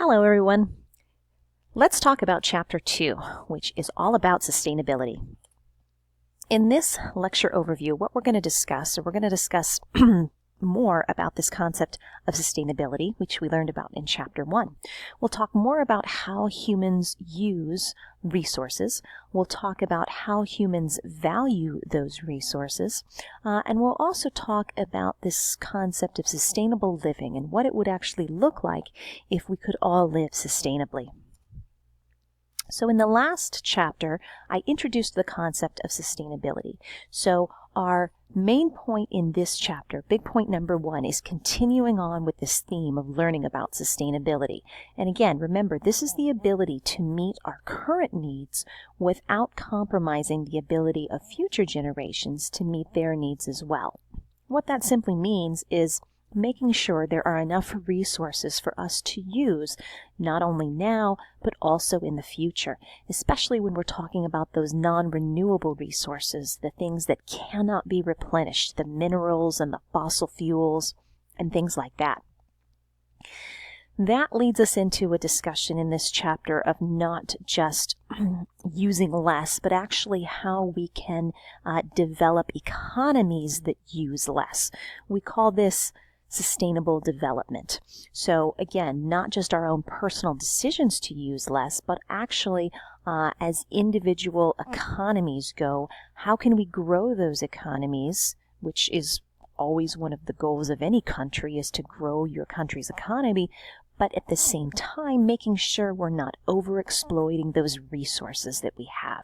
Hello, everyone. Let's talk about Chapter 2, which is all about sustainability. In this lecture overview, what we're going to discuss more about this concept of sustainability, which we learned about in Chapter 1. We'll talk more about how humans use resources. We'll talk about how humans value those resources. And we'll also talk about this concept of sustainable living and what it would actually look like if we could all live sustainably. So in the last chapter, I introduced the concept of sustainability. So our main point in this chapter, big point number 1, is continuing on with this theme of learning about sustainability. And again, remember, this is the ability to meet our current needs without compromising the ability of future generations to meet their needs as well. What that simply means is making sure there are enough resources for us to use, not only now, but also in the future, especially when we're talking about those non-renewable resources, the things that cannot be replenished, the minerals and the fossil fuels and things like that. That leads us into a discussion in this chapter of not just using less, but actually how we can develop economies that use less. We call this sustainable development. So again, not just our own personal decisions to use less, but actually as individual economies go, how can we grow those economies, which is always one of the goals of any country, is to grow your country's economy, but at the same time making sure we're not overexploiting those resources that we have.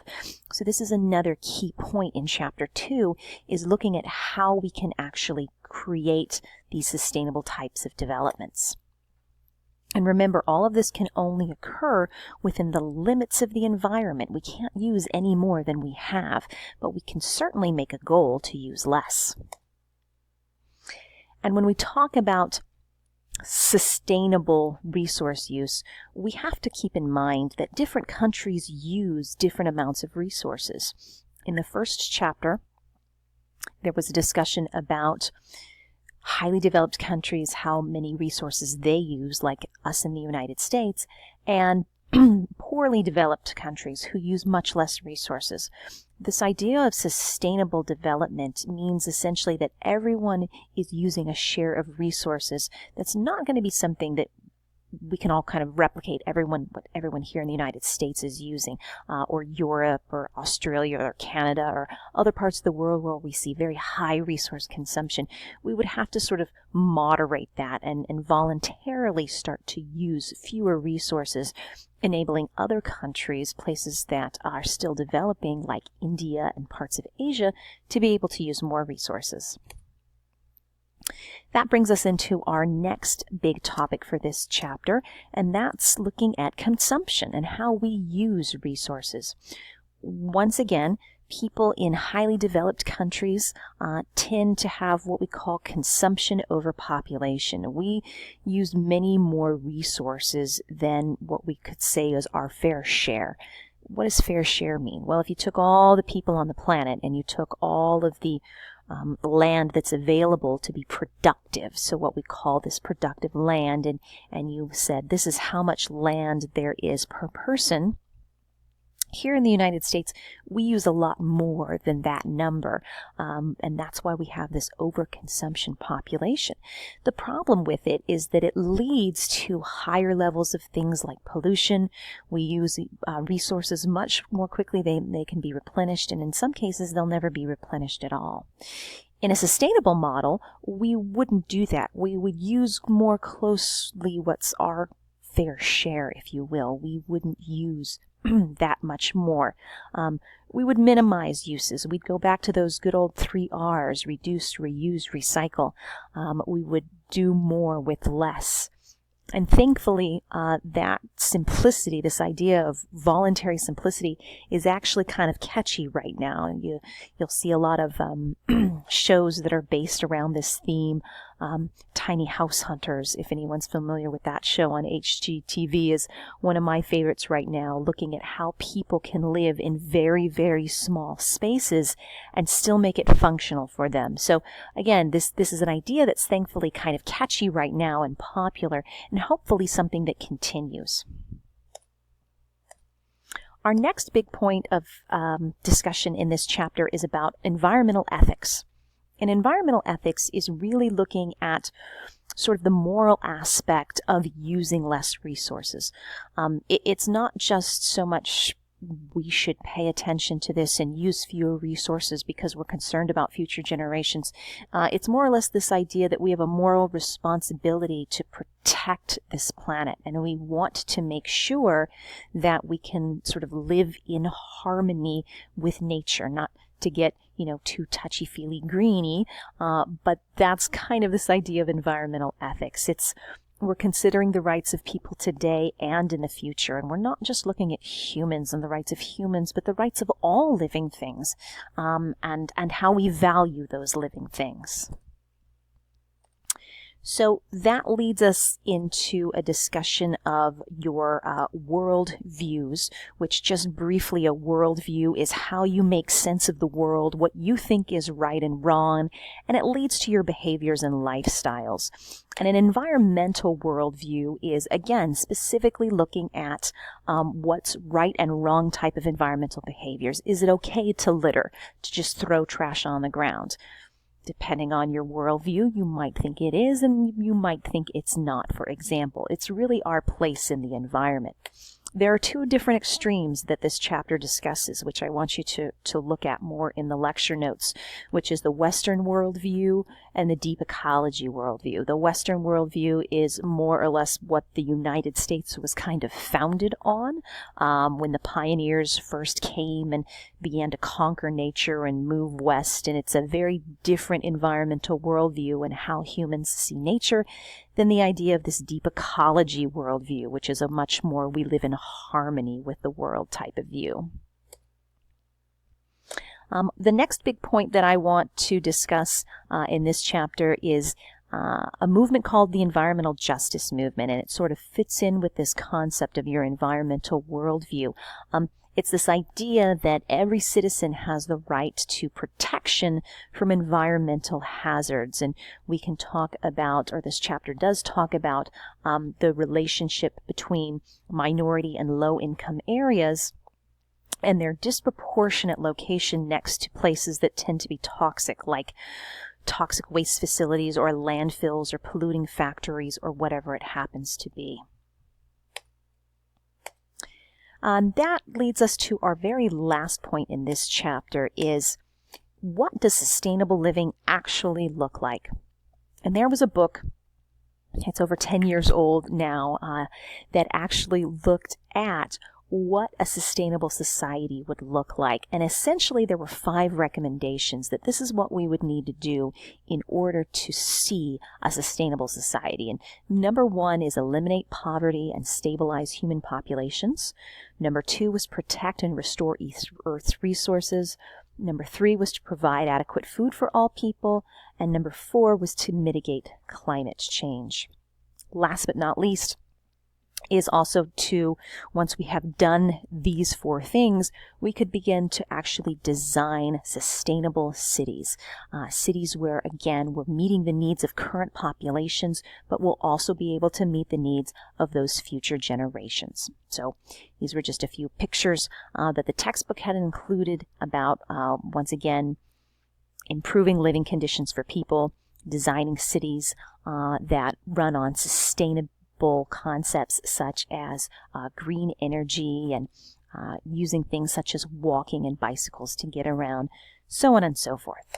So this is another key point in Chapter 2, is looking at how we can actually create these sustainable types of developments. And remember, all of this can only occur within the limits of the environment. We can't use any more than we have, but we can certainly make a goal to use less. And when we talk about sustainable resource use, we have to keep in mind that different countries use different amounts of resources. In the first chapter, there was a discussion about highly developed countries, how many resources they use, like us in the United States, and poorly developed countries who use much less resources. This idea of sustainable development means essentially that everyone is using a share of resources that's not going to be something that we can all kind of replicate what everyone here in the United States is using, or Europe or Australia or Canada or other parts of the world where we see very high resource consumption. We would have to sort of moderate that and voluntarily start to use fewer resources, enabling other countries, places that are still developing like India and parts of Asia, to be able to use more resources. That brings us into our next big topic for this chapter, and that's looking at consumption and how we use resources. Once again, people in highly developed countries tend to have what we call consumption over population. We use many more resources than what we could say is our fair share. What does fair share mean? Well, if you took all the people on the planet and you took all of the land that's available to be productive, so what we call this productive land, and you said this is how much land there is per person. Here in the United States, we use a lot more than that number, and that's why we have this overconsumption population. The problem with it is that it leads to higher levels of things like pollution. We use resources much more quickly. They can be replenished, and in some cases, they'll never be replenished at all. In a sustainable model, we wouldn't do that. We would use more closely what's our fair share, if you will. We wouldn't use that much more. We would minimize uses. We'd go back to those good old 3 R's, reduce, reuse, recycle. We would do more with less. And thankfully, that simplicity, this idea of voluntary simplicity, is actually kind of catchy right now. You'll see a lot of shows that are based around this theme. Tiny House Hunters, if anyone's familiar with that show on HGTV, is one of my favorites right now, looking at how people can live in very, very small spaces and still make it functional for them. So again, this is an idea that's thankfully kind of catchy right now and popular, and hopefully something that continues. Our next big point of discussion in this chapter is about environmental ethics. And environmental ethics is really looking at sort of the moral aspect of using less resources. It's not just so much we should pay attention to this and use fewer resources because we're concerned about future generations. It's more or less this idea that we have a moral responsibility to protect this planet, and we want to make sure that we can sort of live in harmony with nature, not to get, too touchy-feely greeny, but that's kind of this idea of environmental ethics. We're considering the rights of people today and in the future, and we're not just looking at humans and the rights of humans, but the rights of all living things, and how we value those living things. So that leads us into a discussion of your world views, which just briefly, a world view is how you make sense of the world, what you think is right and wrong, and it leads to your behaviors and lifestyles. And an environmental worldview is, again, specifically looking at what's right and wrong type of environmental behaviors. Is it okay to litter, to just throw trash on the ground? Depending on your worldview, you might think it is, and you might think it's not, for example. It's really our place in the environment. There are two different extremes that this chapter discusses, which I want you to look at more in the lecture notes, which is the Western worldview and the deep ecology worldview. The Western worldview is more or less what the United States was kind of founded on when the pioneers first came and began to conquer nature and move west, and it's a very different environmental worldview and how humans see nature than the idea of this deep ecology worldview, which is a much more we live in harmony with the world type of view. The next big point that I want to discuss in this chapter is a movement called the environmental justice movement, and it sort of fits in with this concept of your environmental worldview. It's this idea that every citizen has the right to protection from environmental hazards. And we can talk about, or this chapter does talk about, the relationship between minority and low-income areas and their disproportionate location next to places that tend to be toxic, like toxic waste facilities or landfills or polluting factories or whatever it happens to be. That leads us to our very last point in this chapter is, what does sustainable living actually look like? And there was a book, it's over 10 years old now, that actually looked at what a sustainable society would look like. And essentially there were 5 recommendations that this is what we would need to do in order to see a sustainable society. And number 1 is eliminate poverty and stabilize human populations. Number 2 was protect and restore Earth's resources. Number 3 was to provide adequate food for all people. And number 4 was to mitigate climate change. Last but not least, is also to, once we have done these 4 things, we could begin to actually design sustainable cities. Cities where, again, we're meeting the needs of current populations, but we'll also be able to meet the needs of those future generations. So these were just a few pictures that the textbook had included about, once again, improving living conditions for people, designing cities that run on sustainable concepts such as green energy and using things such as walking and bicycles to get around, so on and so forth.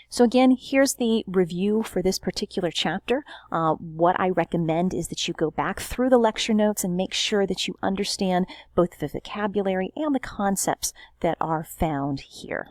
So again, here's the review for this particular chapter. What I recommend is that you go back through the lecture notes and make sure that you understand both the vocabulary and the concepts that are found here.